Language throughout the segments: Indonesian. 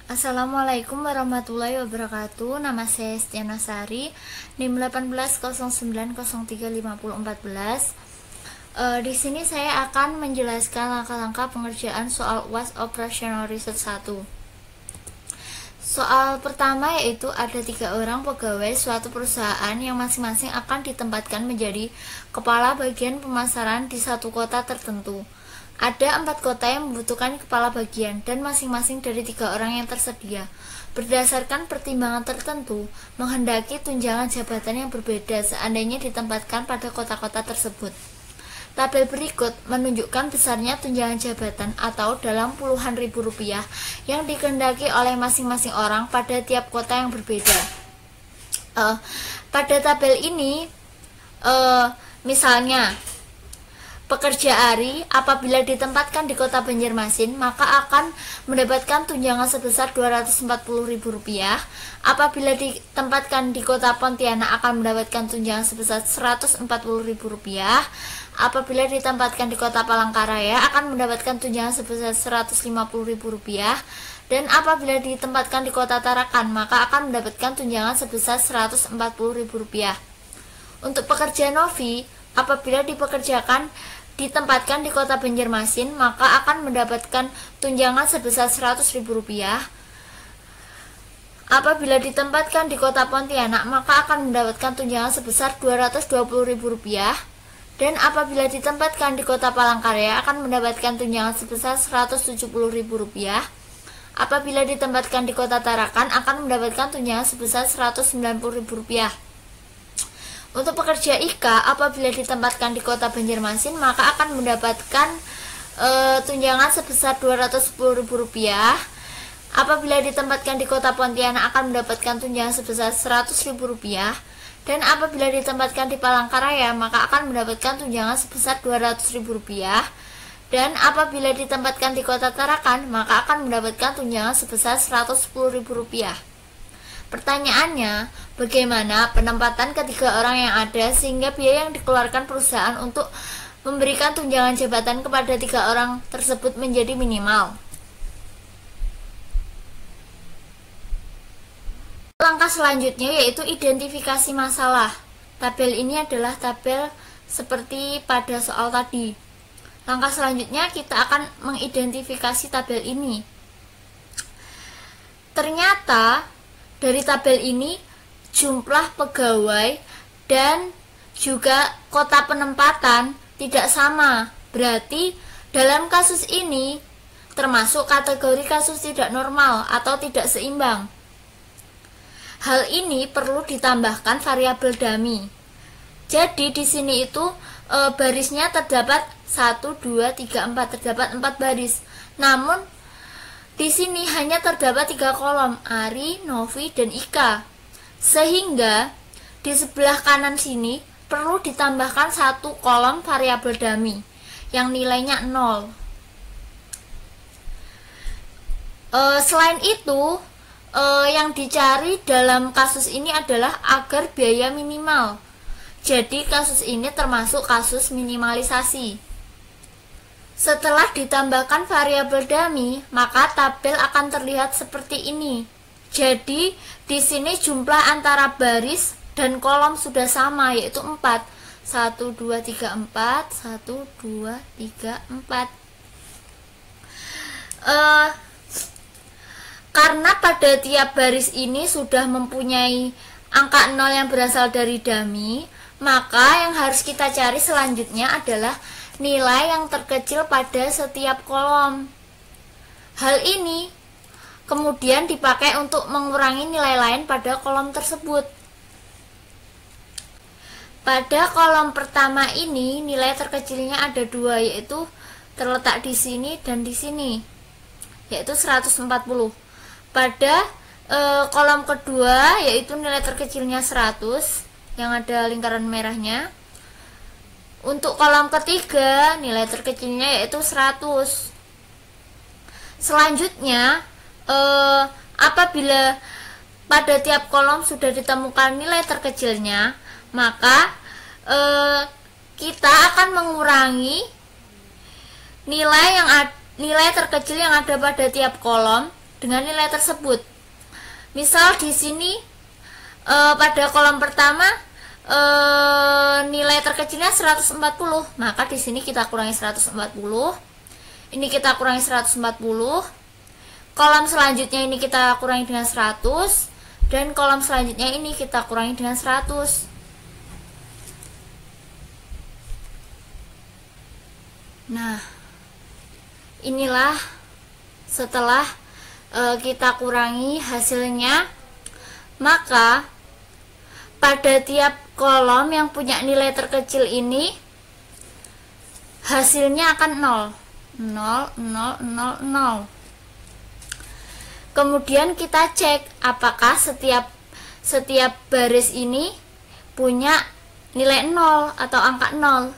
Assalamualaikum warahmatullahi wabarakatuh. Nama saya Stiana Sari, NIM 1809035014. Di sini saya akan menjelaskan langkah-langkah pengerjaan soal UAS Operational Research 1. Soal pertama yaitu ada 3 orang pegawai suatu perusahaan yang masing-masing akan ditempatkan menjadi kepala bagian pemasaran di satu kota tertentu. Ada 4 kota yang membutuhkan kepala bagian dan masing-masing dari 3 orang yang tersedia berdasarkan pertimbangan tertentu menghendaki tunjangan jabatan yang berbeda seandainya ditempatkan pada kota-kota tersebut. Tabel berikut menunjukkan besarnya tunjangan jabatan atau dalam puluhan ribu rupiah yang dikehendaki oleh masing-masing orang pada tiap kota yang berbeda. Pada tabel ini misalnya pekerja Ari apabila ditempatkan di kota Banjarmasin maka akan mendapatkan tunjangan sebesar Rp240.000. Apabila ditempatkan di kota Pontianak akan mendapatkan tunjangan sebesar Rp140.000. Apabila ditempatkan di kota Palangkaraya akan mendapatkan tunjangan sebesar Rp150.000. Dan apabila ditempatkan di kota Tarakan maka akan mendapatkan tunjangan sebesar Rp140.000. Untuk pekerja Novi apabila ditempatkan di kota Banjarmasin maka akan mendapatkan tunjangan sebesar Rp100.000. Apabila ditempatkan di kota Pontianak maka akan mendapatkan tunjangan sebesar Rp220.000. Dan apabila ditempatkan di kota Palangkaraya akan mendapatkan tunjangan sebesar Rp170.000. Apabila ditempatkan di kota Tarakan akan mendapatkan tunjangan sebesar Rp190.000. Untuk pekerja Ika apabila ditempatkan di kota Banjarmasin maka akan mendapatkan tunjangan sebesar Rp210.000. Apabila ditempatkan di kota Pontianak akan mendapatkan tunjangan sebesar Rp100.000. Dan apabila ditempatkan di Palangkaraya maka akan mendapatkan tunjangan sebesar Rp200.000. Dan apabila ditempatkan di kota Tarakan maka akan mendapatkan tunjangan sebesar Rp110.000. Pertanyaannya, bagaimana penempatan ketiga orang yang ada sehingga biaya yang dikeluarkan perusahaan untuk memberikan tunjangan jabatan kepada 3 orang tersebut menjadi minimal? Langkah selanjutnya yaitu identifikasi masalah. Tabel ini adalah tabel seperti pada soal tadi. Langkah selanjutnya kita akan mengidentifikasi tabel ini. Ternyata dari tabel ini jumlah pegawai dan juga kota penempatan tidak sama. Berarti dalam kasus ini termasuk kategori kasus tidak normal atau tidak seimbang. Hal ini perlu ditambahkan variabel dummy. Jadi di sini itu barisnya terdapat 1, 2, 3, 4, terdapat 4 baris. Namun di sini hanya terdapat 3 kolom, Ari, Novi, dan Ika. Sehingga di sebelah kanan sini perlu ditambahkan 1 kolom variabel dummy yang nilainya 0. Selain itu, yang dicari dalam kasus ini adalah agar biaya minimal. Jadi kasus ini termasuk kasus minimalisasi. Setelah ditambahkan variabel dummy, maka tabel akan terlihat seperti ini. Jadi, di sini jumlah antara baris dan kolom sudah sama, yaitu 4. 1, 2, 3, 4. 1, 2, 3, 4. Karena pada tiap baris ini sudah mempunyai angka 0 yang berasal dari dummy, maka yang harus kita cari selanjutnya adalah nilai yang terkecil pada setiap kolom. Hal ini kemudian dipakai untuk mengurangi nilai lain pada kolom tersebut. Pada kolom pertama ini nilai terkecilnya ada 2, yaitu terletak di sini dan di sini, yaitu 140. Pada kolom kedua yaitu nilai terkecilnya 100 yang ada lingkaran merahnya. Untuk kolom ketiga, nilai terkecilnya yaitu 100. Selanjutnya, apabila pada tiap kolom sudah ditemukan nilai terkecilnya, maka kita akan mengurangi nilai terkecil yang ada pada tiap kolom dengan nilai tersebut. Misal di sini pada kolom pertama nilai terkecilnya 140, maka di sini kita kurangi 140. Ini kita kurangi 140. Kolom selanjutnya ini kita kurangi dengan 100, dan kolom selanjutnya ini kita kurangi dengan 100. Nah, inilah setelah kita kurangi hasilnya, maka pada tiap kolom yang punya nilai terkecil ini hasilnya akan 0. 0, 0, 0, 0. Kemudian kita cek apakah setiap baris ini punya nilai 0 atau angka 0.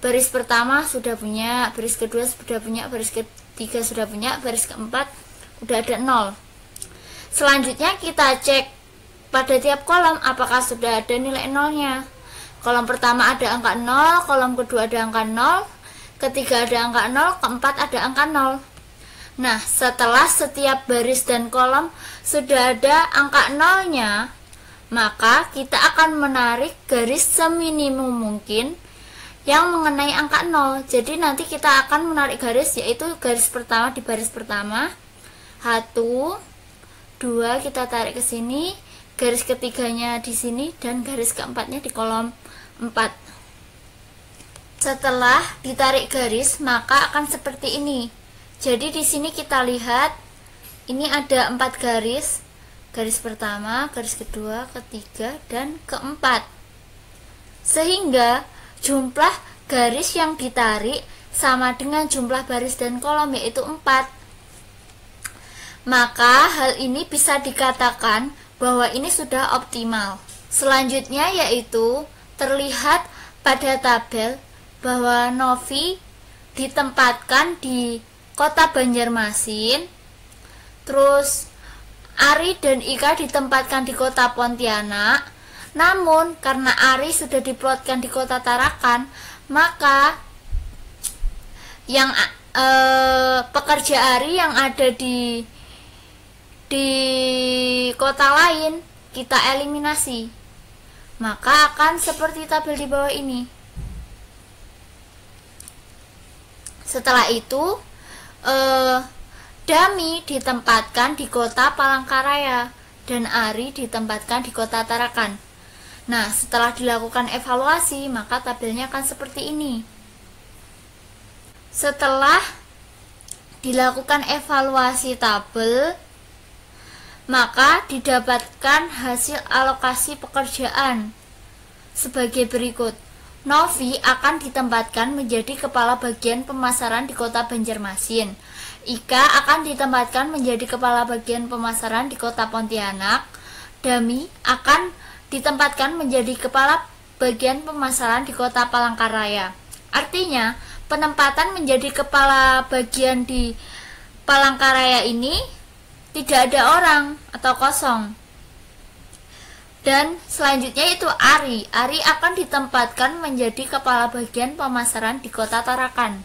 Baris pertama sudah punya, baris kedua sudah punya, baris ketiga sudah punya, baris keempat udah ada 0. Selanjutnya kita cek pada tiap kolom apakah sudah ada nilai 0-nya. Kolom pertama ada angka 0, kolom kedua ada angka 0, ketiga ada angka 0, keempat ada angka 0. Nah, setelah setiap baris dan kolom sudah ada angka 0-nya, maka kita akan menarik garis seminimum mungkin yang mengenai angka 0. Jadi nanti kita akan menarik garis, yaitu garis pertama di baris pertama, 1, 2 kita tarik ke sini, garis ketiganya di sini, dan garis keempatnya di kolom 4. Setelah ditarik garis, maka akan seperti ini. Jadi di sini kita lihat ini ada 4 garis. Garis pertama, garis kedua, ketiga, dan keempat. Sehingga jumlah garis yang ditarik sama dengan jumlah baris dan kolom, yaitu 4. Maka hal ini bisa dikatakan bahwa ini sudah optimal. Selanjutnya yaitu terlihat pada tabel bahwa Novi ditempatkan di kota Banjarmasin, terus Ari dan Ika ditempatkan di kota Pontianak. Namun karena Ari sudah diplotkan di kota Tarakan, maka yang pekerja Ari yang ada di kota lain kita eliminasi. Maka akan seperti tabel di bawah ini. Setelah itu Dami ditempatkan di kota Palangkaraya dan Ari ditempatkan di kota Tarakan. Nah, setelah dilakukan evaluasi, maka tabelnya akan seperti ini. Setelah dilakukan evaluasi tabel, maka didapatkan hasil alokasi pekerjaan sebagai berikut. Novi akan ditempatkan menjadi kepala bagian pemasaran di kota Banjarmasin. Ika akan ditempatkan menjadi kepala bagian pemasaran di kota Pontianak. Dami akan ditempatkan menjadi kepala bagian pemasaran di kota Palangkaraya. Artinya, penempatan menjadi kepala bagian di Palangkaraya ini tidak ada orang atau kosong. Dan selanjutnya itu Ari. Ari akan ditempatkan menjadi kepala bagian pemasaran di kota Tarakan.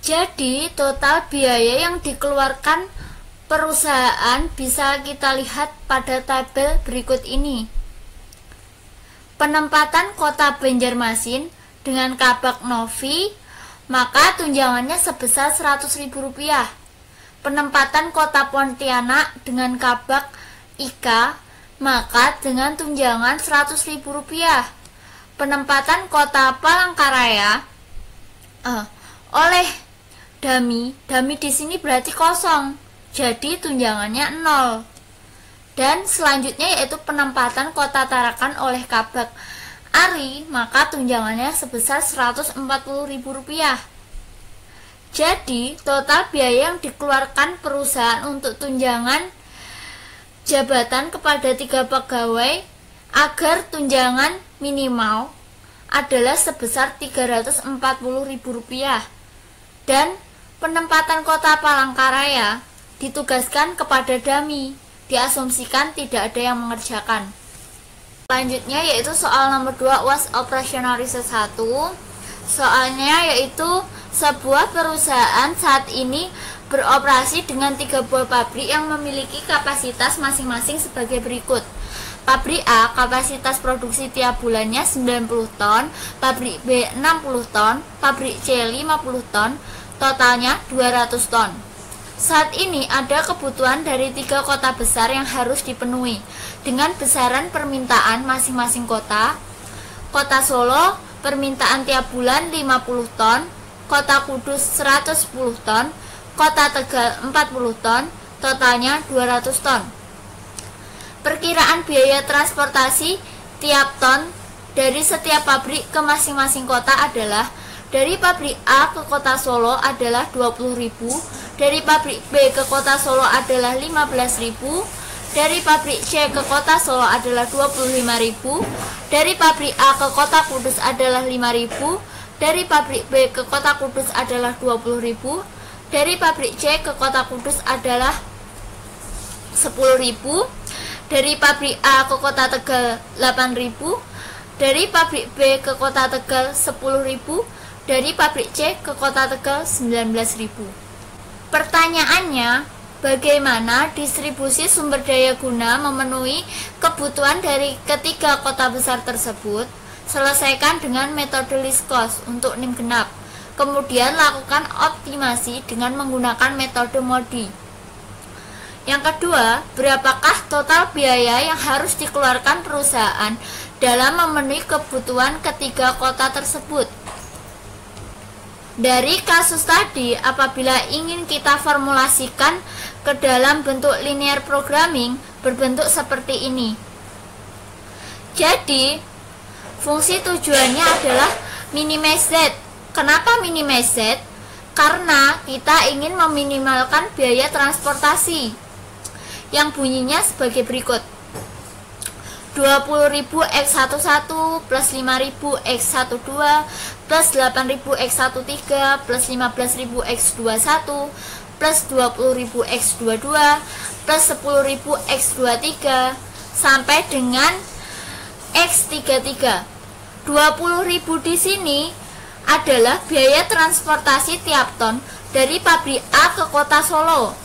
Jadi, total biaya yang dikeluarkan perusahaan bisa kita lihat pada tabel berikut ini. Penempatan kota Banjarmasin dengan kabak Novi, maka tunjangannya sebesar Rp100.000. Penempatan kota Pontianak dengan kabak Ika, maka dengan tunjangan Rp100.000. Penempatan kota Palangkaraya oleh Dami di sini berarti kosong, jadi tunjangannya 0. Dan selanjutnya yaitu penempatan kota Tarakan oleh kabak Ari, maka tunjangannya sebesar Rp140.000. Jadi total biaya yang dikeluarkan perusahaan untuk tunjangan jabatan kepada 3 pegawai agar tunjangan minimal adalah sebesar Rp340.000. Dan penempatan kota Palangkaraya ditugaskan kepada Dami, diasumsikan tidak ada yang mengerjakan. Selanjutnya yaitu soal nomor 2 UAS operasional riset 1. Soalnya yaitu sebuah perusahaan saat ini beroperasi dengan 3 buah pabrik yang memiliki kapasitas masing-masing sebagai berikut. Pabrik A, kapasitas produksi tiap bulannya 90 ton, pabrik B 60 ton, pabrik C 50 ton, totalnya 200 ton. Saat ini ada kebutuhan dari 3 kota besar yang harus dipenuhi dengan besaran permintaan masing-masing kota. Kota Solo, permintaan tiap bulan 50 ton, Kota Kudus 110 ton, Kota Tegal 40 ton, totalnya 200 ton. Perkiraan biaya transportasi tiap ton dari setiap pabrik ke masing-masing kota adalah: dari pabrik A ke kota Solo adalah 20.000, dari pabrik B ke kota Solo adalah 15.000, dari pabrik C ke kota Solo adalah 25.000, dari pabrik A ke kota Kudus adalah 5.000, dari pabrik B ke kota Kudus adalah 20.000, dari pabrik C ke kota Kudus adalah 10.000, dari pabrik A ke kota Tegal 8.000, dari pabrik B ke kota Tegal 10.000, dari pabrik C ke kota Tegal 19.000. Pertanyaannya, bagaimana distribusi sumber daya guna memenuhi kebutuhan dari ketiga kota besar tersebut? Selesaikan dengan metode least cost untuk NIM genap. Kemudian lakukan optimasi dengan menggunakan metode MODI. Yang kedua, berapakah total biaya yang harus dikeluarkan perusahaan dalam memenuhi kebutuhan ketiga kota tersebut? Dari kasus tadi, apabila ingin kita formulasikan ke dalam bentuk linear programming, berbentuk seperti ini. Jadi, fungsi tujuannya adalah minimize Z. Kenapa minimize Z? Karena kita ingin meminimalkan biaya transportasi, yang bunyinya sebagai berikut: 20.000 X11 plus 5.000 X12 plus 8.000 X13 plus 15.000 X21 plus 20.000 X22 plus 10.000 X23 sampai dengan X33. 20.000 di sini adalah biaya transportasi tiap ton dari pabrik A ke kota Solo.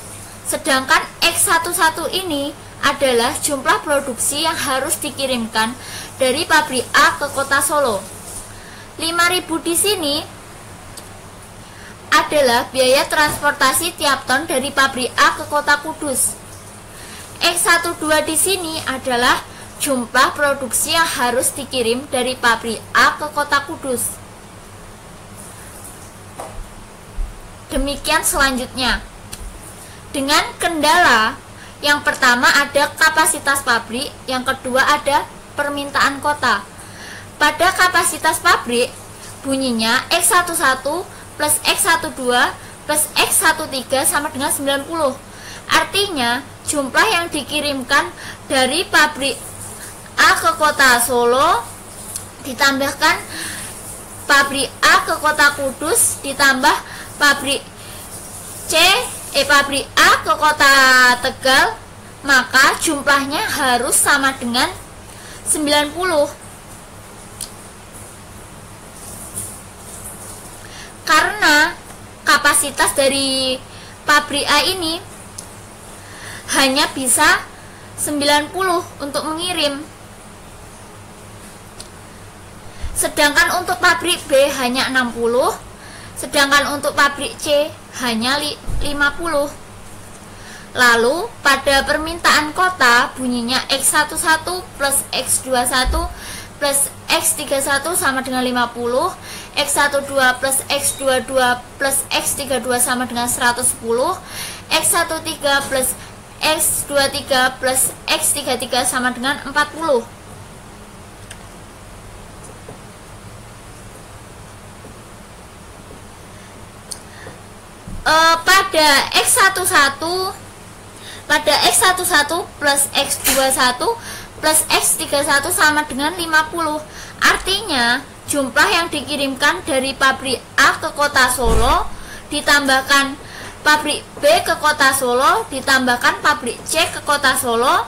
Sedangkan X11 ini adalah jumlah produksi yang harus dikirimkan dari pabrik A ke kota Solo. 5.000 di sini adalah biaya transportasi tiap ton dari pabrik A ke kota Kudus. X12 di sini adalah jumlah produksi yang harus dikirim dari pabrik A ke kota Kudus. Demikian selanjutnya. Dengan kendala, yang pertama ada kapasitas pabrik, yang kedua ada permintaan kota. Pada kapasitas pabrik, bunyinya X11 plus X12 plus X13 sama dengan 90. Artinya, jumlah yang dikirimkan dari pabrik A ke kota Solo ditambahkan pabrik A ke kota Kudus ditambah pabrik pabrik A ke kota Tegal, maka jumlahnya harus sama dengan 90. Karena kapasitas dari pabrik A ini hanya bisa 90 untuk mengirim. Sedangkan untuk pabrik B hanya 60, sedangkan untuk pabrik C hanya 50. Lalu pada permintaan kota bunyinya X11 plus X21 plus X31 sama dengan 50, X12 plus X22 plus X32 sama dengan 110, X13 plus X23 plus X33 sama dengan 40. Pada X11 plus X21 plus X31 sama dengan 50. Artinya jumlah yang dikirimkan dari pabrik A ke kota Solo ditambahkan pabrik B ke kota Solo ditambahkan pabrik C ke kota Solo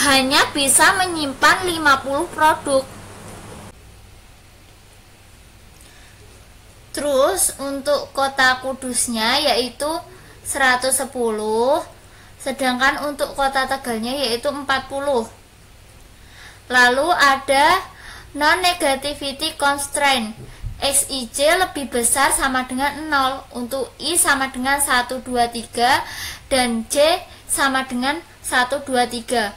hanya bisa menyimpan 50 produk. Terus untuk kota Kudusnya yaitu 110, sedangkan untuk kota Tegalnya yaitu 40. Lalu ada non-negativity constraint. XIJ lebih besar sama dengan 0, untuk I sama dengan 1, 2, 3, dan J sama dengan 1, 2, 3.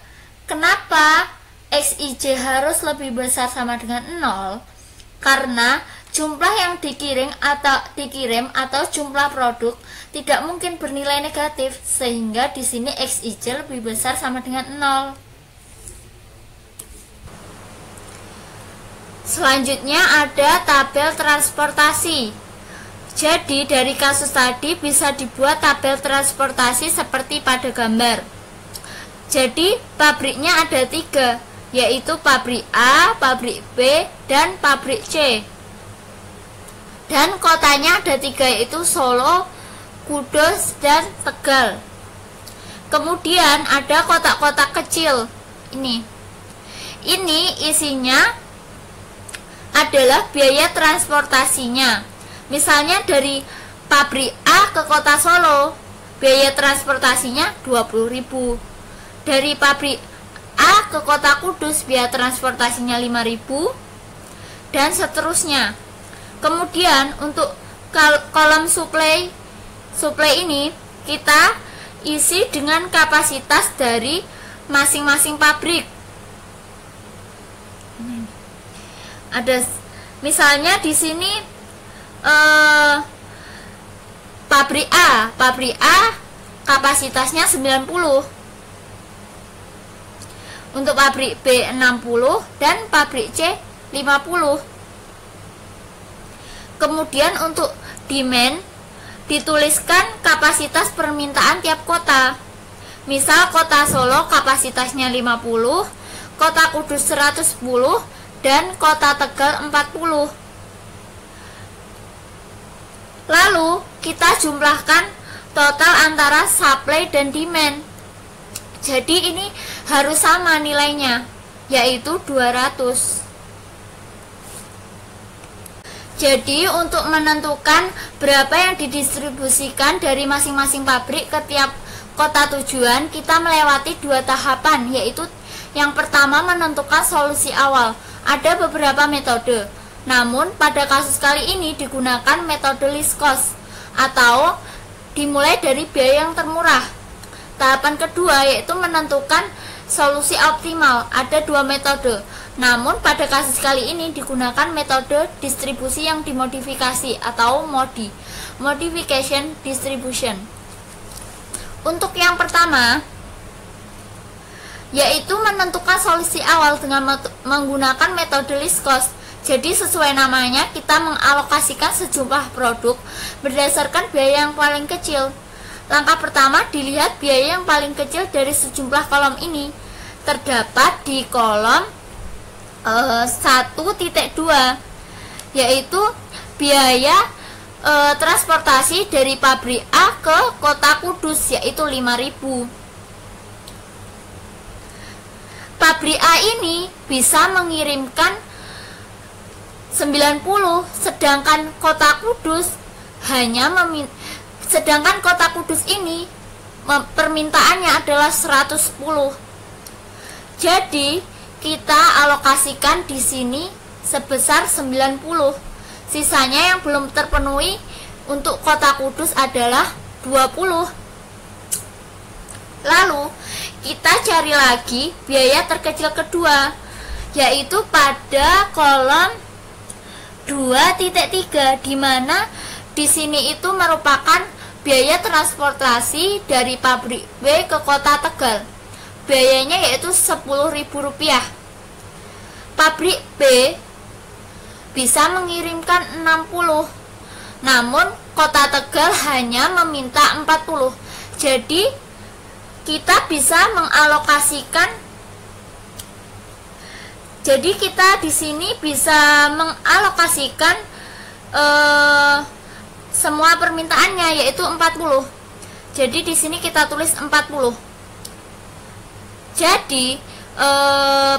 Kenapa XIJ harus lebih besar sama dengan 0? Karena jumlah yang dikirim atau jumlah produk tidak mungkin bernilai negatif, sehingga di sini XIJ lebih besar sama dengan 0. Selanjutnya ada tabel transportasi. Jadi dari kasus tadi bisa dibuat tabel transportasi seperti pada gambar. Jadi pabriknya ada 3, yaitu pabrik A, pabrik B, dan pabrik C. Dan kotanya ada 3, yaitu Solo, Kudus, dan Tegal. Kemudian ada kotak-kotak kecil. Ini isinya adalah biaya transportasinya. Misalnya dari pabrik A ke kota Solo, biaya transportasinya 20.000. Dari pabrik A ke kota Kudus, biaya transportasinya 5.000, dan seterusnya. Kemudian untuk kolom suplai ini kita isi dengan kapasitas dari masing-masing pabrik. Ada misalnya di sini pabrik A kapasitasnya 90, untuk pabrik B 60, dan pabrik C 50. Kemudian untuk demand dituliskan kapasitas permintaan tiap kota. Misal kota Solo kapasitasnya 50, kota Kudus 110, dan kota Tegal 40. Lalu kita jumlahkan total antara supply dan demand. Jadi ini harus sama nilainya, yaitu 200. Jadi untuk menentukan berapa yang didistribusikan dari masing-masing pabrik ke tiap kota tujuan, kita melewati 2 tahapan, yaitu yang pertama menentukan solusi awal. Ada beberapa metode, namun pada kasus kali ini digunakan metode least cost atau dimulai dari biaya yang termurah. Tahapan kedua yaitu menentukan solusi optimal. Ada 2 metode, namun pada kasus kali ini digunakan metode distribusi yang dimodifikasi atau MODI, Modification Distribution. Untuk yang pertama yaitu menentukan solusi awal dengan menggunakan metode least cost. Jadi sesuai namanya, kita mengalokasikan sejumlah produk berdasarkan biaya yang paling kecil. Langkah pertama, dilihat biaya yang paling kecil dari sejumlah kolom ini. Terdapat di kolom 1.2, yaitu biaya transportasi dari pabrik A ke kota Kudus, yaitu 5.000. Pabrik A ini bisa mengirimkan 90, sedangkan kota Kudus ini permintaannya adalah 110. Jadi kita alokasikan di sini sebesar 90. Sisanya yang belum terpenuhi untuk kota Kudus adalah 20. Lalu kita cari lagi biaya terkecil kedua, yaitu pada kolom 2.3, di mana di sini itu merupakan biaya transportasi dari pabrik B ke kota Tegal. Biayanya yaitu Rp10.000. Pabrik B bisa mengirimkan 60, namun kota Tegal hanya meminta 40. Jadi kita bisa mengalokasikan, jadi kita di sini bisa mengalokasikan semua permintaannya, yaitu 40. Jadi di sini kita tulis 40. Jadi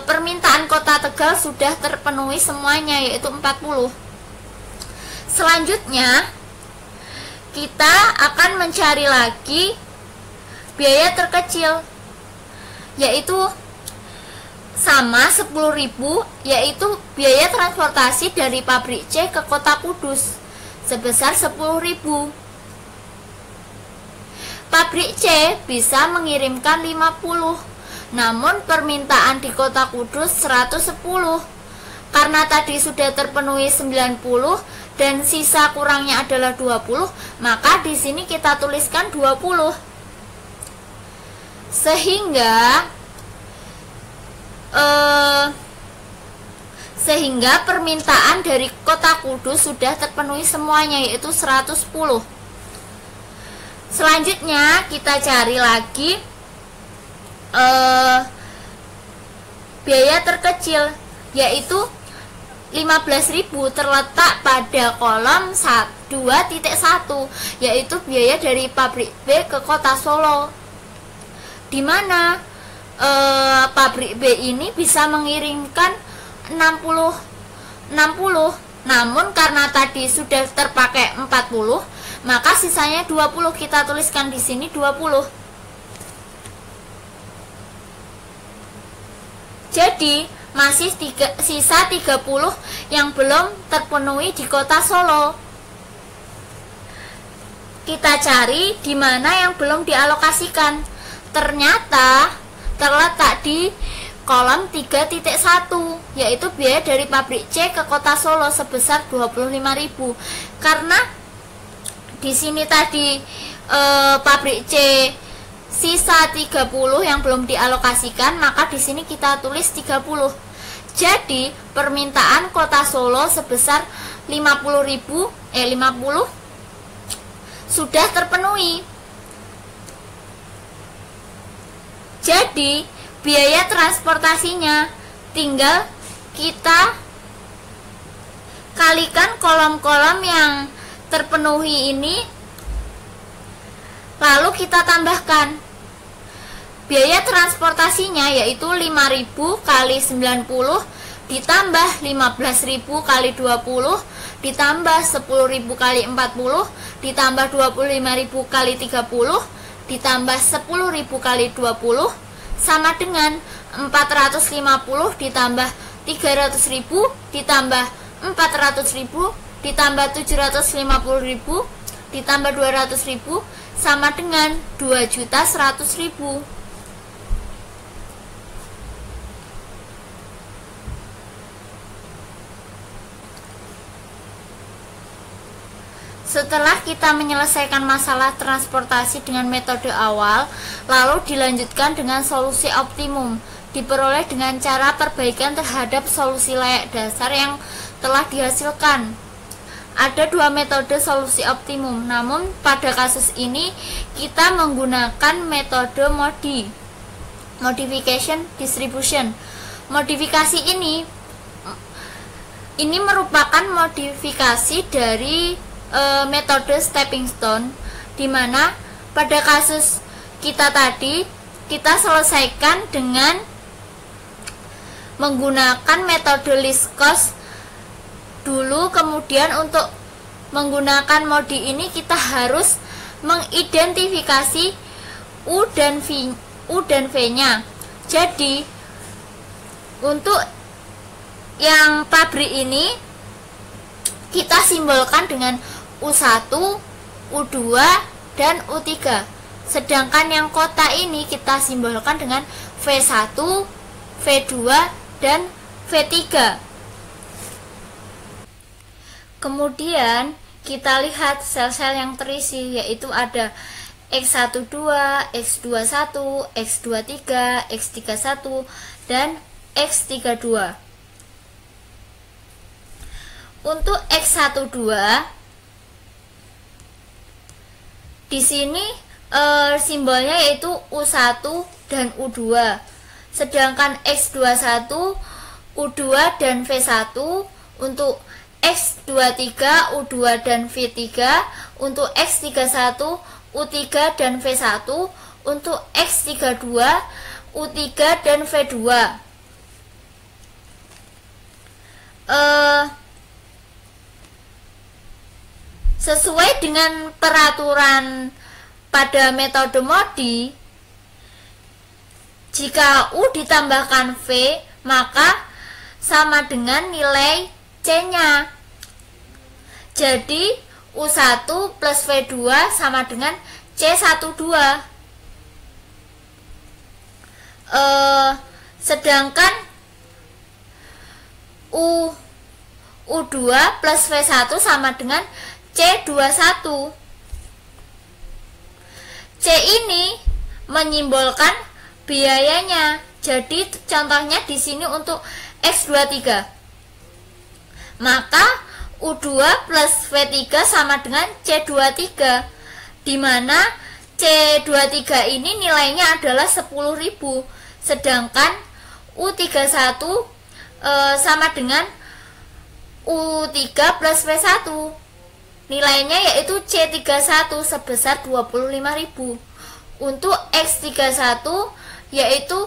permintaan kota Tegal sudah terpenuhi semuanya, yaitu 40. Selanjutnya kita akan mencari lagi biaya terkecil, yaitu sama 10.000, yaitu biaya transportasi dari pabrik C ke kota Kudus sebesar 10.000. Pabrik C bisa mengirimkan 50, namun permintaan di kota Kudus 110. Karena tadi sudah terpenuhi 90 dan sisa kurangnya adalah 20, maka di sini kita tuliskan 20. Sehingga permintaan dari kota Kudus sudah terpenuhi semuanya, yaitu 110. Selanjutnya kita cari lagi biaya terkecil, yaitu 15.000 terletak pada kolom 2.1, yaitu biaya dari pabrik B ke kota Solo, di mana pabrik B ini bisa mengirimkan 60, namun karena tadi sudah terpakai 40, maka sisanya 20. Kita tuliskan di sini 20. Jadi masih sisa 30 yang belum terpenuhi di kota Solo. Kita cari di mana yang belum dialokasikan. Ternyata terletak di kolom 3.1, yaitu biaya dari pabrik C ke kota Solo sebesar 25.000. Karena di sini tadi pabrik C sisa 30 yang belum dialokasikan, maka di sini kita tulis 30. Jadi permintaan kota Solo sebesar 50 sudah terpenuhi. Jadi biaya transportasinya tinggal kita kalikan kolom-kolom yang terpenuhi ini, lalu kita tambahkan biaya transportasinya, yaitu 5.000 kali 90 ditambah 15.000 kali 20 ditambah 10.000 kali 40 ditambah 25.000 kali 30 ditambah 10.000 kali 20 sama dengan 450 ditambah 300.000 ditambah 400.000 ditambah 750.000 ditambah 200.000 sama dengan 2.100.000. Setelah kita menyelesaikan masalah transportasi dengan metode awal, lalu dilanjutkan dengan solusi optimum, diperoleh dengan cara perbaikan terhadap solusi layak dasar yang telah dihasilkan. Ada dua metode solusi optimum, namun pada kasus ini kita menggunakan metode modification distribution. Modifikasi ini merupakan modifikasi dari metode stepping stone, di mana pada kasus kita tadi kita selesaikan dengan menggunakan metode least cost dulu. Kemudian untuk menggunakan modi ini kita harus mengidentifikasi U dan V-nya. Jadi untuk yang pabrik ini kita simbolkan dengan U1, U2, dan U3. Sedangkan yang kota ini kita simbolkan dengan V1, V2, dan V3. Kemudian kita lihat sel-sel yang terisi, yaitu ada X12, X21, X23, X31, dan X32. Untuk X12 di sini simbolnya yaitu U1 dan U2. Sedangkan X21, U2 dan V1. Untuk X23, U2 dan V3. Untuk X31, U3 dan V1. Untuk X32, U3 dan V2. Sesuai dengan peraturan pada metode Modi, jika U ditambahkan V, maka sama dengan nilai C-nya. Jadi U1 plus V2 sama dengan C12. Sedangkan U2 plus V1 sama dengan C21. C ini menyimbolkan biayanya. Jadi contohnya di sini untuk X23. Maka U2 plus V3 sama dengan C23, di mana C23 ini nilainya adalah 10.000, sedangkan U31 sama dengan U3 plus V1, nilainya yaitu C31 sebesar 25.000. Untuk X31 yaitu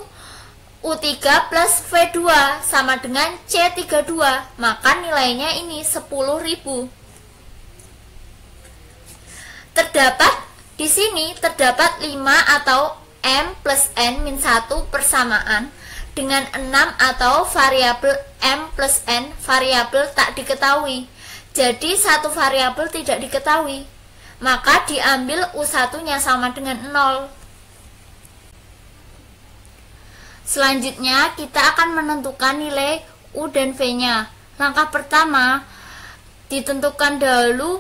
U3 plus V2 sama dengan C32, maka nilainya ini 10.000. Di sini terdapat 5 atau M plus N min 1 persamaan dengan 6 atau variabel M plus N variabel tak diketahui. Jadi satu variabel tidak diketahui, maka diambil U1-nya sama dengan 0. Selanjutnya kita akan menentukan nilai U dan V-nya. Langkah pertama, ditentukan dahulu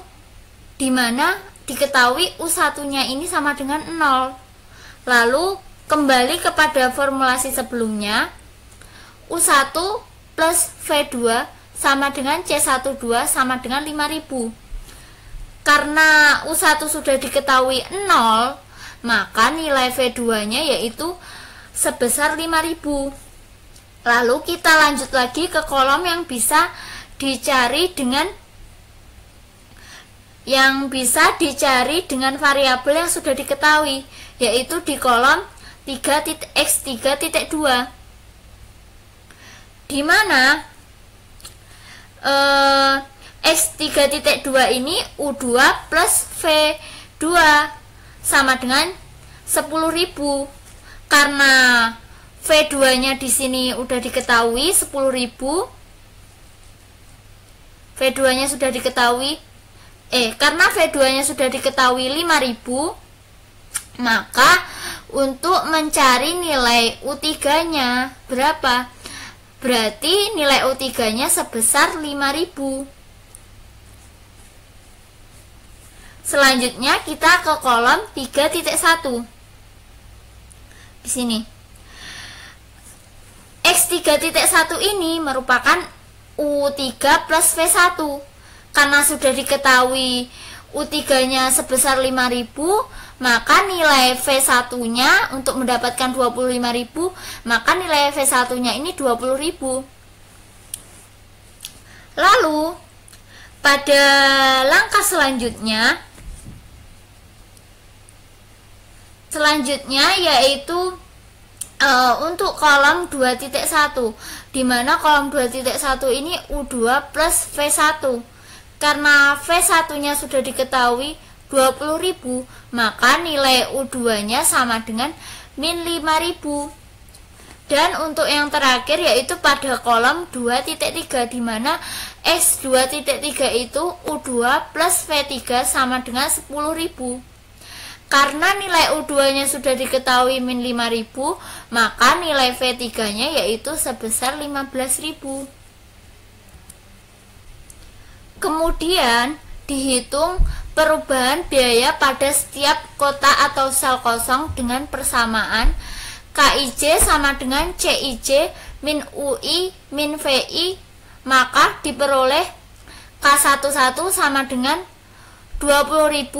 di mana diketahui U1-nya ini sama dengan 0. Lalu kembali kepada formulasi sebelumnya. U1 plus V2 sama dengan C12 sama dengan 5.000. Karena U1 sudah diketahui 0, maka nilai V2-nya yaitu sebesar 5.000. Lalu kita lanjut lagi ke kolom yang bisa dicari dengan variabel yang sudah diketahui, yaitu di kolom 3.x3.2, di mana x3.2 ini U2 plus V2 sama dengan 10.000. Karena V2-nya di sini udah diketahui 10.000, V2-nya sudah diketahui karena V2-nya sudah diketahui 5.000, maka untuk mencari nilai U3-nya berapa? Berarti nilai U3-nya sebesar 5.000. Selanjutnya kita ke kolom 3.1. Di sini X3.1 ini merupakan U3 plus V1. Karena sudah diketahui U3-nya sebesar 5.000, maka nilai V1-nya untuk mendapatkan 25.000, maka nilai V1-nya ini 20.000. Lalu pada langkah selanjutnya yaitu untuk kolom 2.1, di mana kolom 2.1 ini U2 plus V1. Karena V1-nya sudah diketahui 20.000, maka nilai U2-nya sama dengan min 5.000. Dan untuk yang terakhir yaitu pada kolom 2.3, di mana X2.3 itu U2 plus V3 sama dengan 10.000. Karena nilai U2-nya sudah diketahui min 5.000, maka nilai V3-nya yaitu sebesar 15.000. Kemudian dihitung perubahan biaya pada setiap kota atau sel kosong dengan persamaan KIJ sama dengan CIJ min UI min VI, maka diperoleh K11 sama dengan 20.000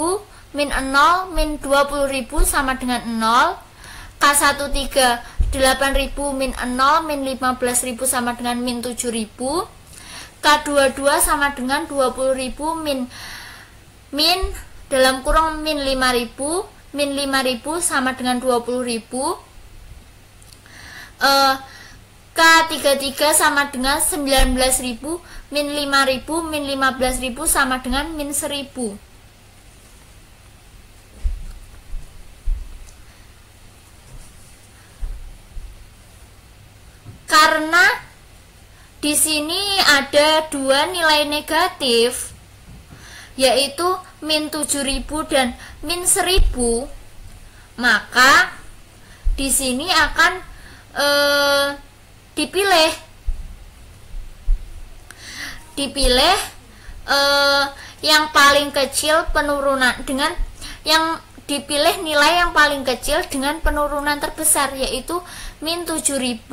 min 0 min 20.000 sama dengan 0, K13 8.000 min 0 min 15.000 sama dengan min 7.000, K22 sama dengan 20.000 min dalam kurung min 5.000 min 5.000 sama dengan 20.000, K33 sama dengan 19.000 min 5.000 min 15.000 sama dengan min 1.000. Karena di sini ada dua nilai negatif, yaitu min 7.000 dan min 1.000, maka di sini akan dipilih yang paling kecil penurunan dengan yang dipilih nilai yang paling kecil dengan penurunan terbesar, yaitu min 7.000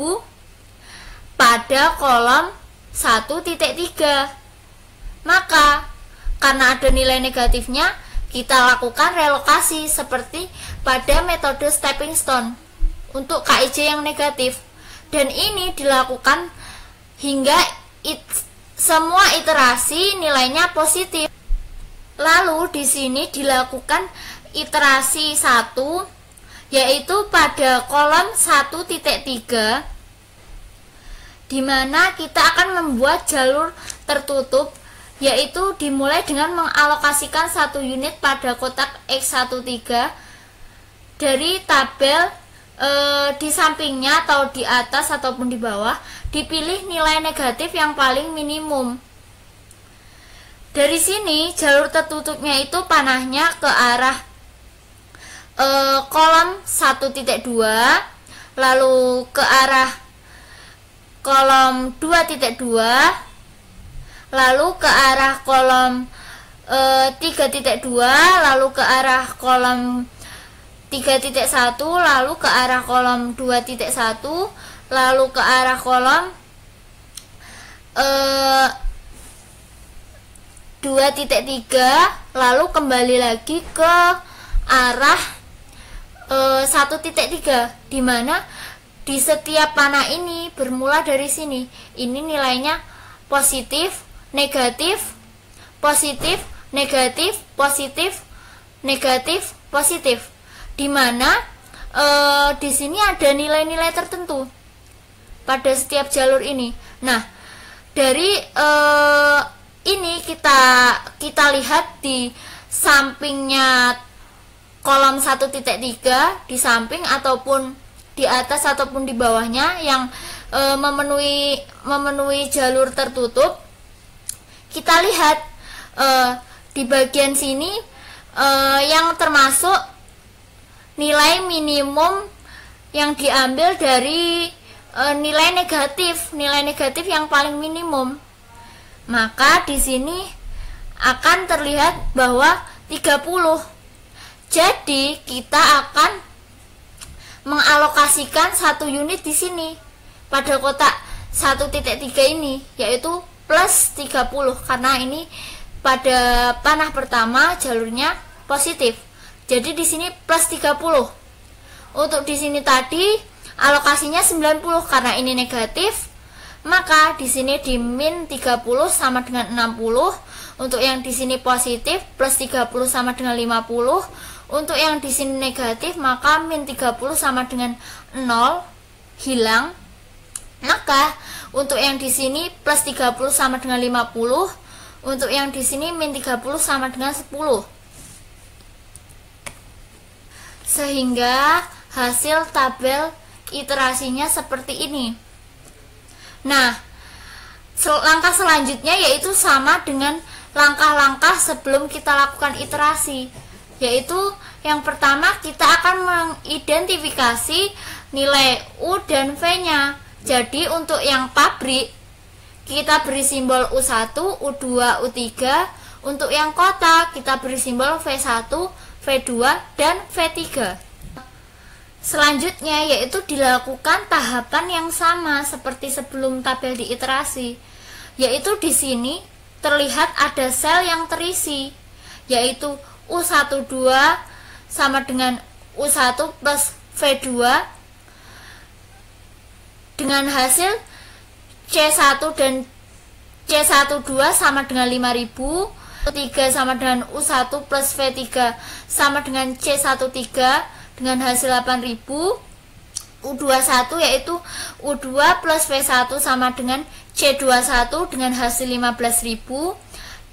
pada kolom 1.3. Maka karena ada nilai negatifnya, kita lakukan relokasi seperti pada metode stepping stone untuk KIJ yang negatif, dan ini dilakukan hingga semua iterasi nilainya positif. Lalu di sini dilakukan iterasi 1, yaitu pada kolom 1.3, di mana kita akan membuat jalur tertutup, yaitu dimulai dengan mengalokasikan 1 unit pada kotak X13 dari tabel di sampingnya atau di atas ataupun di bawah, dipilih nilai negatif yang paling minimum. Dari sini jalur tertutupnya itu panahnya ke arah kolom 1.2, lalu ke arah kolom 2.2, lalu ke arah kolom 3.2, lalu ke arah kolom 3.1, lalu ke arah kolom 2.1, lalu ke arah kolom 2.3, lalu kembali lagi ke arah 1.3, di mana di setiap panah ini bermula dari sini. Ini nilainya positif, negatif, positif, negatif, positif, negatif, positif, di mana di sini ada nilai-nilai tertentu pada setiap jalur ini. Nah, dari ini kita lihat di sampingnya kolom 1.3, di samping ataupun di atas ataupun di bawahnya yang memenuhi jalur tertutup. Kita lihat di bagian sini yang termasuk nilai minimum yang diambil dari nilai negatif yang paling minimum. Maka di sini akan terlihat bahwa 30. Jadi kita akan mengalokasikan 1 unit di sini pada kotak 1.3 ini, yaitu plus 30, karena ini pada panah pertama jalurnya positif. Jadi di sini plus 30. Untuk di sini tadi alokasinya 90 karena ini negatif, maka di sini di min 30 sama dengan 60. Untuk yang di sini positif plus 30 sama dengan 50. Untuk yang di sini negatif maka min 30 sama dengan 0, hilang. Maka untuk yang di sini plus 30 sama dengan 50. Untuk yang di sini min 30 sama dengan 10. Sehingga hasil tabel iterasinya seperti ini. Nah, langkah selanjutnya yaitu sama dengan langkah-langkah sebelum kita lakukan iterasi, yaitu yang pertama kita akan mengidentifikasi nilai U dan V nya. Jadi untuk yang pabrik kita beri simbol U1, U2, U3. Untuk yang kota kita beri simbol V1, V2, dan V3. Selanjutnya yaitu dilakukan tahapan yang sama seperti sebelum tabel diiterasi, yaitu di sini terlihat ada sel yang terisi, yaitu U12 sama dengan U1 plus V2 dengan hasil C1 dan C12 sama dengan 5000, U3 sama dengan U1 plus V3 sama dengan C13 dengan hasil 8000, U21 yaitu U2 plus V1 sama dengan C21 dengan hasil 15000,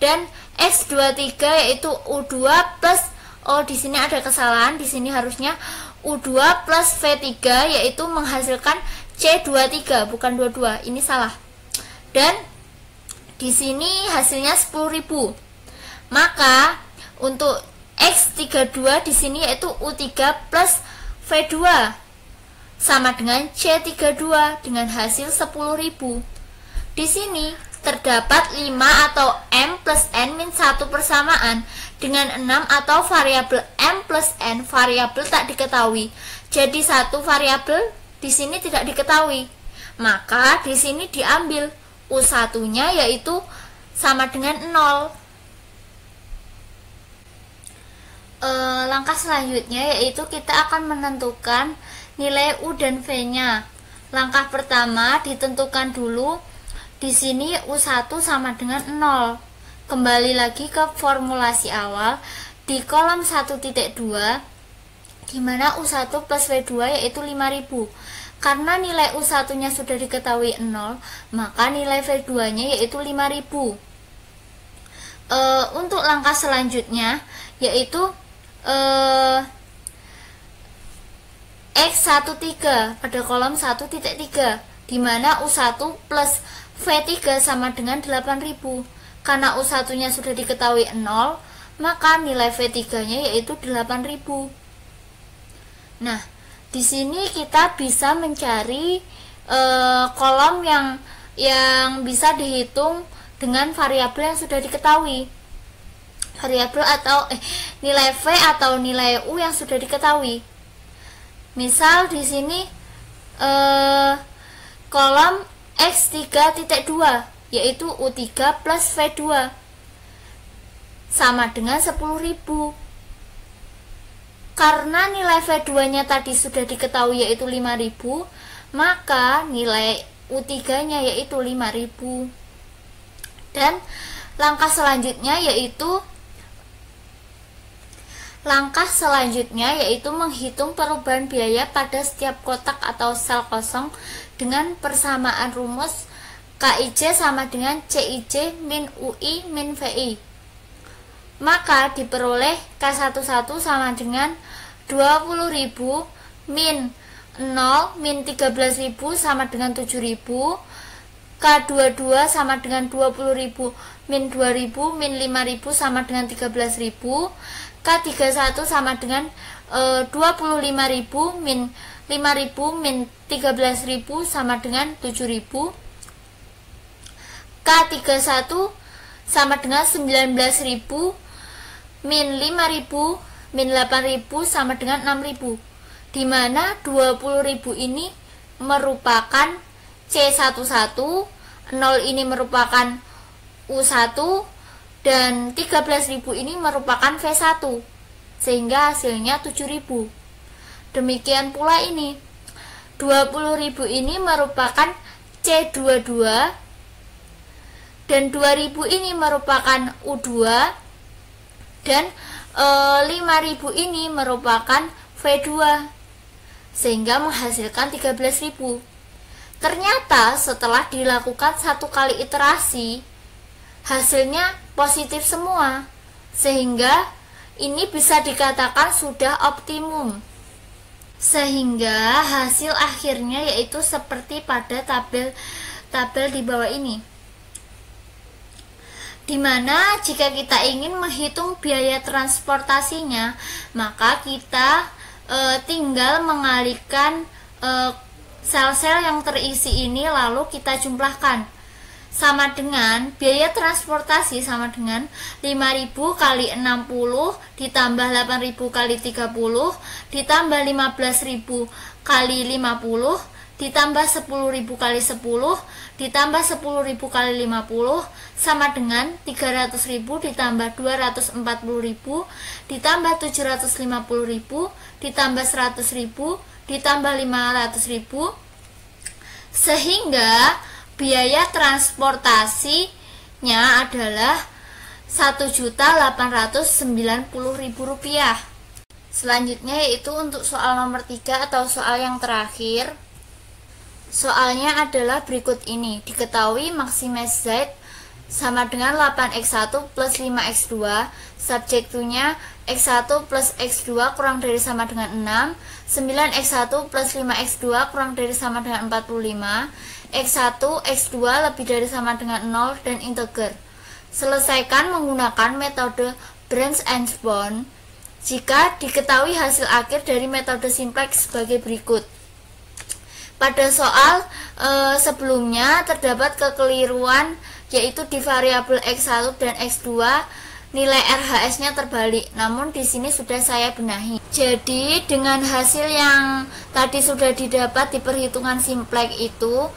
dan X23 yaitu U2 plus, di sini ada kesalahan, di sini harusnya U2 plus V3 yaitu menghasilkan C23, bukan 22. Ini salah. Dan di sini hasilnya 10.000. Maka untuk X32 di sini yaitu U3 plus V2 sama dengan C32 dengan hasil 10.000. Di sini terdapat 5 atau M plus N min 1 persamaan dengan 6 atau variabel M plus N variabel tak diketahui. Jadi satu variabel di sini tidak diketahui. Maka di sini diambil U1-nya yaitu sama dengan 0. Langkah selanjutnya yaitu kita akan menentukan nilai U dan V-nya. Langkah pertama ditentukan dulu di sini U1 sama dengan 0. Kembali lagi ke formulasi awal di kolom 1.2 di mana U1 plus V2 yaitu 5.000. Karena nilai U1-nya sudah diketahui 0, maka nilai V2-nya yaitu 5.000. Untuk langkah selanjutnya yaitu X13 pada kolom 1.3 di mana U1 plus V3 sama dengan 8.000. Karena U1-nya sudah diketahui 0, maka nilai V3-nya yaitu 8.000. Nah, di sini kita bisa mencari kolom yang bisa dihitung dengan variabel yang sudah diketahui. Variabel atau nilai V atau nilai U yang sudah diketahui. Misal di sini kolom X3.2 yaitu U3 plus V2 sama dengan 10.000. Karena nilai V2-nya tadi sudah diketahui yaitu 5.000, maka nilai U3-nya yaitu 5.000. Dan langkah selanjutnya yaitu menghitung perubahan biaya pada setiap kotak atau sel kosong dengan persamaan rumus KIJ sama dengan CIJ min UI min VI. Maka diperoleh K11 sama dengan 20.000 min 0 min 13.000 sama dengan 7.000. K22 sama dengan 20.000 min 2.000 min 5.000 sama dengan 13.000. K31 sama dengan 25.000 min 5.000 min 13.000 sama dengan 7.000. K31 sama dengan 19.000 min 5.000 min 8.000 sama dengan 6.000, di mana 20.000 ini merupakan C11, 0 ini merupakan U1, dan 13.000 ini merupakan V1, sehingga hasilnya 7.000. Demikian pula ini 20.000 ini merupakan C22 dan 2.000 ini merupakan U2 dan 5.000 ini merupakan V2, sehingga menghasilkan 13.000. Ternyata setelah dilakukan satu kali iterasi, hasilnya positif semua, sehingga ini bisa dikatakan sudah optimum. Sehingga hasil akhirnya yaitu seperti pada tabel di bawah ini, dimana jika kita ingin menghitung biaya transportasinya, maka kita tinggal mengalihkan sel-sel yang terisi ini lalu kita jumlahkan, sama dengan biaya transportasi sama dengan 5.000 kali 60 ditambah 8.000 kali 30 ditambah 15.000 kali 50 ditambah 10.000 kali 10 ditambah 10.000 kali 50 sama dengan 300.000 ditambah 240.000 ditambah 750.000 ditambah 100.000 ditambah 500.000, sehingga biaya transportasinya adalah Rp1.890.000. Selanjutnya yaitu untuk soal nomor 3 atau soal yang terakhir. Soalnya adalah berikut ini. Diketahui Maximus Z sama dengan 8x1 plus 5x2. Subjek 2-nya x1 plus x2 kurang dari sama dengan 6. 9x1 plus 5x2 kurang dari sama dengan 45. x1, x2 lebih dari sama dengan 0 dan integer. Selesaikan menggunakan metode branch and bound jika diketahui hasil akhir dari metode simplex sebagai berikut. Pada soal sebelumnya terdapat kekeliruan, yaitu di variabel x1 dan x2 nilai RHS-nya terbalik. Namun di sini sudah saya benahi. Jadi dengan hasil yang tadi sudah didapat di perhitungan simplex itu,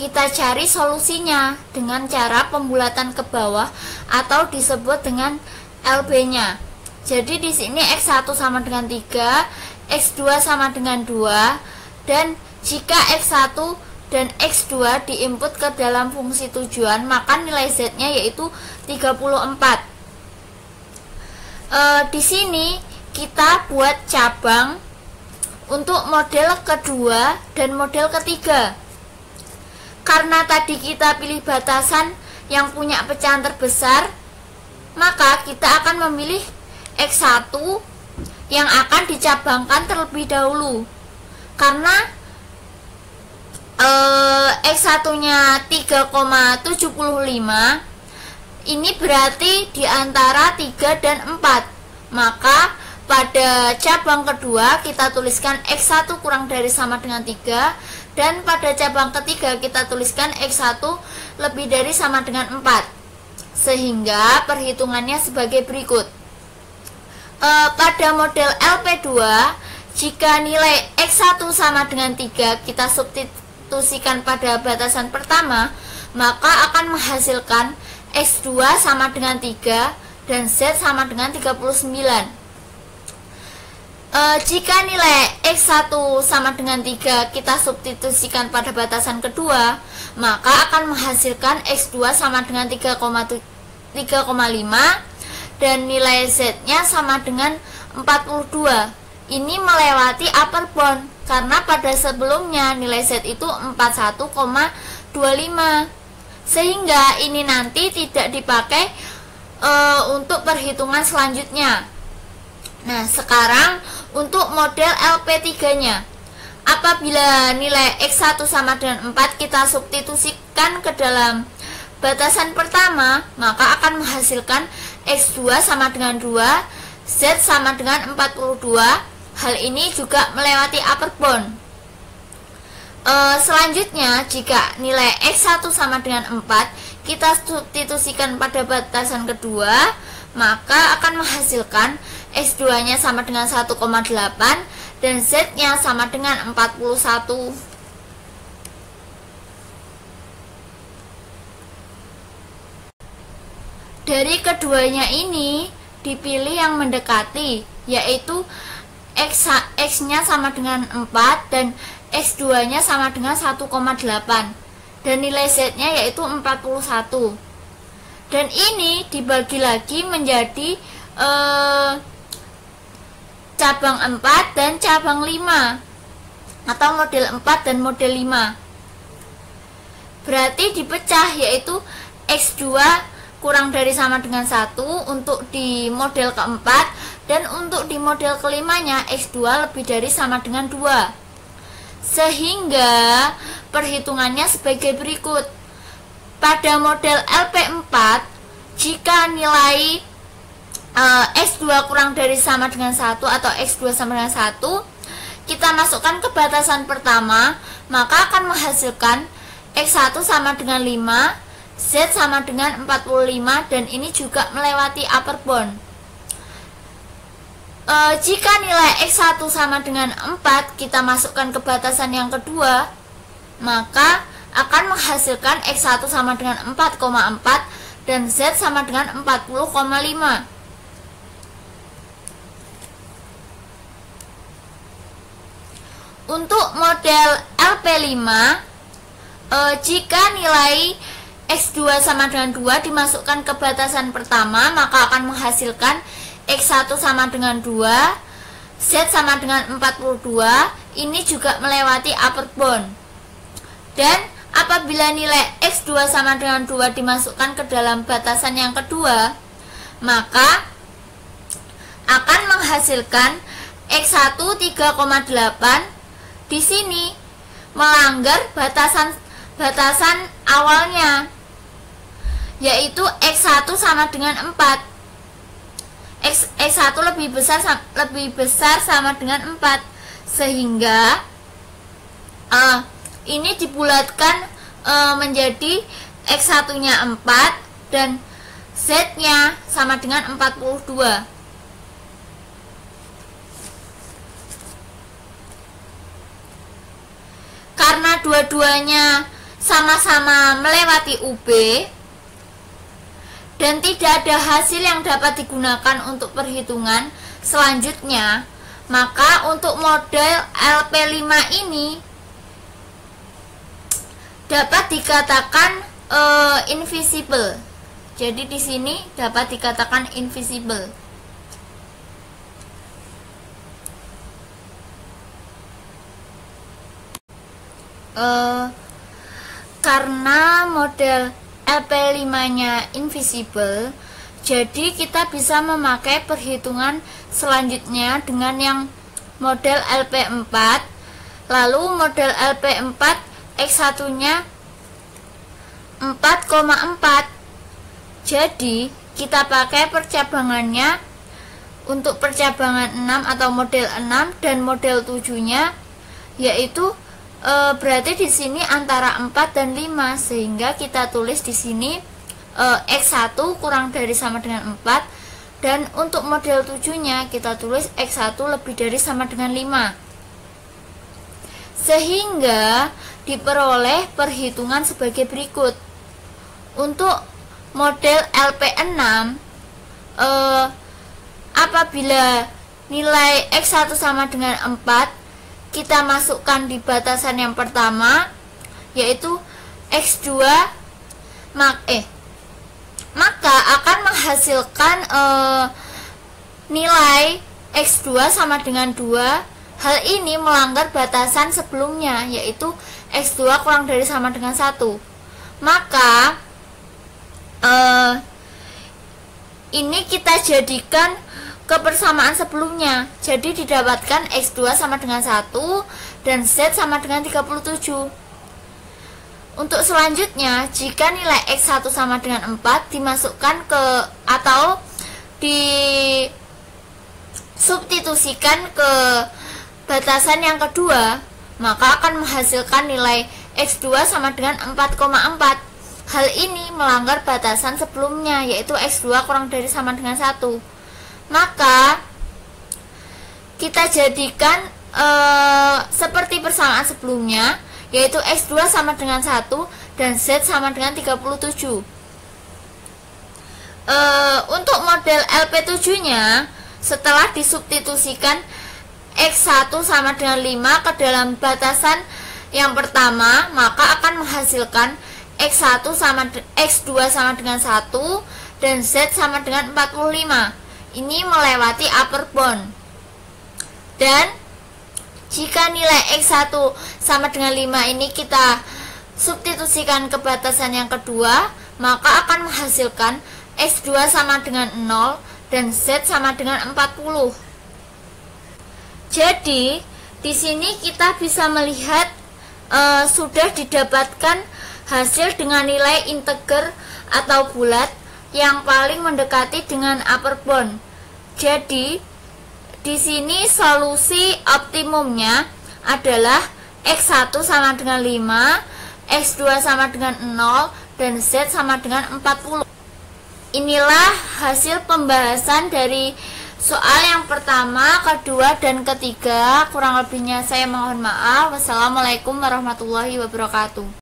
kita cari solusinya dengan cara pembulatan ke bawah atau disebut dengan LB-nya. Jadi di sini x1 sama dengan 3, x2 sama dengan 2, dan jika x1 dan x2 diinput ke dalam fungsi tujuan, maka nilai z-nya yaitu 34. Di sini kita buat cabang untuk model kedua dan model ketiga. Karena tadi kita pilih batasan yang punya pecahan terbesar, maka kita akan memilih x1 yang akan dicabangkan terlebih dahulu. Karena x1-nya 3,75, ini berarti di antara 3 dan 4. Maka pada cabang kedua kita tuliskan x1 kurang dari sama dengan 3, dan pada cabang ketiga kita tuliskan x1 lebih dari sama dengan 4. Sehingga perhitungannya sebagai berikut. Pada model LP2, jika nilai x1 sama dengan 3 kita substitusikan pada batasan pertama, maka akan menghasilkan x2 sama dengan 3 dan z sama dengan 39. Jika nilai x1 sama dengan 3 kita substitusikan pada batasan kedua, maka akan menghasilkan x2 sama dengan 3,5 dan nilai z-nya sama dengan 42. Ini melewati upper bound karena pada sebelumnya nilai z itu 41,25. Sehingga ini nanti tidak dipakai untuk perhitungan selanjutnya. Nah, sekarang untuk model LP3-nya, apabila nilai x1 sama dengan 4 kita substitusikan ke dalam batasan pertama, maka akan menghasilkan x2 sama dengan 2, z sama dengan 42. Hal ini juga melewati upper bound. Selanjutnya, jika nilai x1 sama dengan 4 kita substitusikan pada batasan kedua, maka akan menghasilkan x2 nya sama dengan 1,8 dan z nya sama dengan 41. Dari keduanya ini dipilih yang mendekati, yaitu x nya sama dengan 4 dan x2 nya sama dengan 1,8 dan nilai z nya yaitu 41. Dan ini dibagi lagi menjadi cabang 4 dan cabang 5 atau model 4 dan model 5. Berarti dipecah, yaitu x2 kurang dari sama dengan 1 untuk di model keempat, dan untuk di model kelimanya x2 lebih dari sama dengan 2. Sehingga perhitungannya sebagai berikut. Pada model LP4, jika nilai x2 kurang dari sama dengan 1 atau x2 sama dengan 1 kita masukkan ke batasan pertama, maka akan menghasilkan x1 sama dengan 5, z sama dengan 45, dan ini juga melewati upper bound. Jika nilai x1 sama dengan 4 kita masukkan ke batasan yang kedua, maka akan menghasilkan x1 sama dengan 4,4 dan z sama dengan 40,5. Untuk model LP5, jika nilai x2 sama dengan 2 dimasukkan ke batasan pertama, maka akan menghasilkan x1 sama dengan 2, z sama dengan 42. Ini juga melewati upper bound. Dan apabila nilai X2 sama dengan 2 dimasukkan ke dalam batasan yang kedua, maka akan menghasilkan X1 3,8. Di sini melanggar batasan awalnya, yaitu X1 sama dengan 4. X1 lebih besar sama dengan 4, sehingga ini dibulatkan menjadi X1 nya 4 dan Z nya sama dengan 42. Karena dua-duanya sama-sama melewati UB dan tidak ada hasil yang dapat digunakan untuk perhitungan selanjutnya, maka untuk model LP5 ini dapat dikatakan invisible. Jadi di sini dapat dikatakan invisible. Karena model LP5-nya invisible, jadi kita bisa memakai perhitungan selanjutnya dengan yang model LP4. Lalu model LP4 X1-nya 4,4. Jadi kita pakai percabangannya untuk percabangan 6 atau model 6 dan model 7-nya, yaitu berarti di sini antara 4 dan 5, sehingga kita tulis di sini X1 kurang dari sama dengan 4, dan untuk model 7-nya kita tulis X1 lebih dari sama dengan 5, sehingga diperoleh perhitungan sebagai berikut. Untuk model LP6, apabila nilai X1 sama dengan 4, kita masukkan di batasan yang pertama, yaitu X2, maka akan menghasilkan nilai X2 sama dengan 2. Hal ini melanggar batasan sebelumnya, yaitu X2 kurang dari sama dengan 1. Maka ini kita jadikan kebersamaan sebelumnya. Jadi didapatkan X2 sama dengan 1 dan Z sama dengan 37. Untuk selanjutnya, jika nilai X1 sama dengan 4 dimasukkan ke atau disubstitusikan ke batasan yang kedua, maka akan menghasilkan nilai X2 sama dengan 4,4. Hal ini melanggar batasan sebelumnya, yaitu X2 kurang dari sama dengan 1. Maka kita jadikan seperti persamaan sebelumnya, yaitu X2 sama dengan 1 dan Z sama dengan 37. Untuk model LP7 nya, setelah disubstitusikan X1 sama dengan 5 ke dalam batasan yang pertama, maka akan menghasilkan X2 sama dengan 1 dan Z sama dengan 45. Ini melewati upper bound. Dan jika nilai X1 sama dengan 5 ini kita substitusikan ke batasan yang kedua, maka akan menghasilkan X2 sama dengan 0 dan Z sama dengan 40. Jadi di sini kita bisa melihat sudah didapatkan hasil dengan nilai integer atau bulat yang paling mendekati dengan upper bound. Jadi di sini solusi optimumnya adalah X1 sama dengan 5, X2 sama dengan 0 dan Z sama dengan 40. Inilah hasil pembahasan dari soal yang pertama, kedua, dan ketiga. Kurang lebihnya saya mohon maaf. Wassalamualaikum warahmatullahi wabarakatuh.